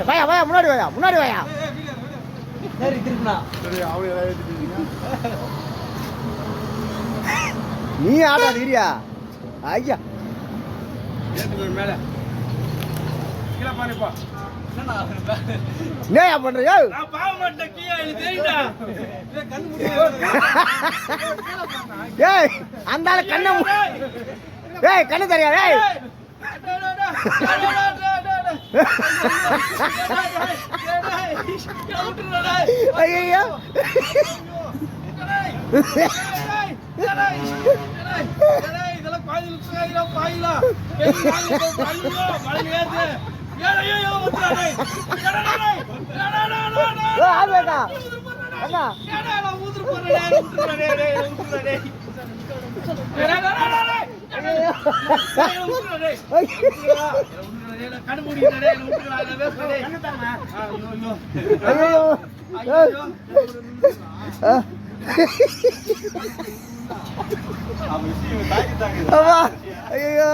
வாயா வாயா முன்னாடி வாயா சரி திருப்பினா நீ ஆடாதீரியா ஐயா மேல கீழே பாருப்பா என்னையா பண்றியா நான் பாவ மாட்டேன் கீழே இது தெரியுடா கண்ணு மூடி ஏய் அந்த ஆளு கண்ணை ஏய் கண்ணு தெரியா ஏய் ஐயோ இதெல்லாம் பாயிலா ஐயோ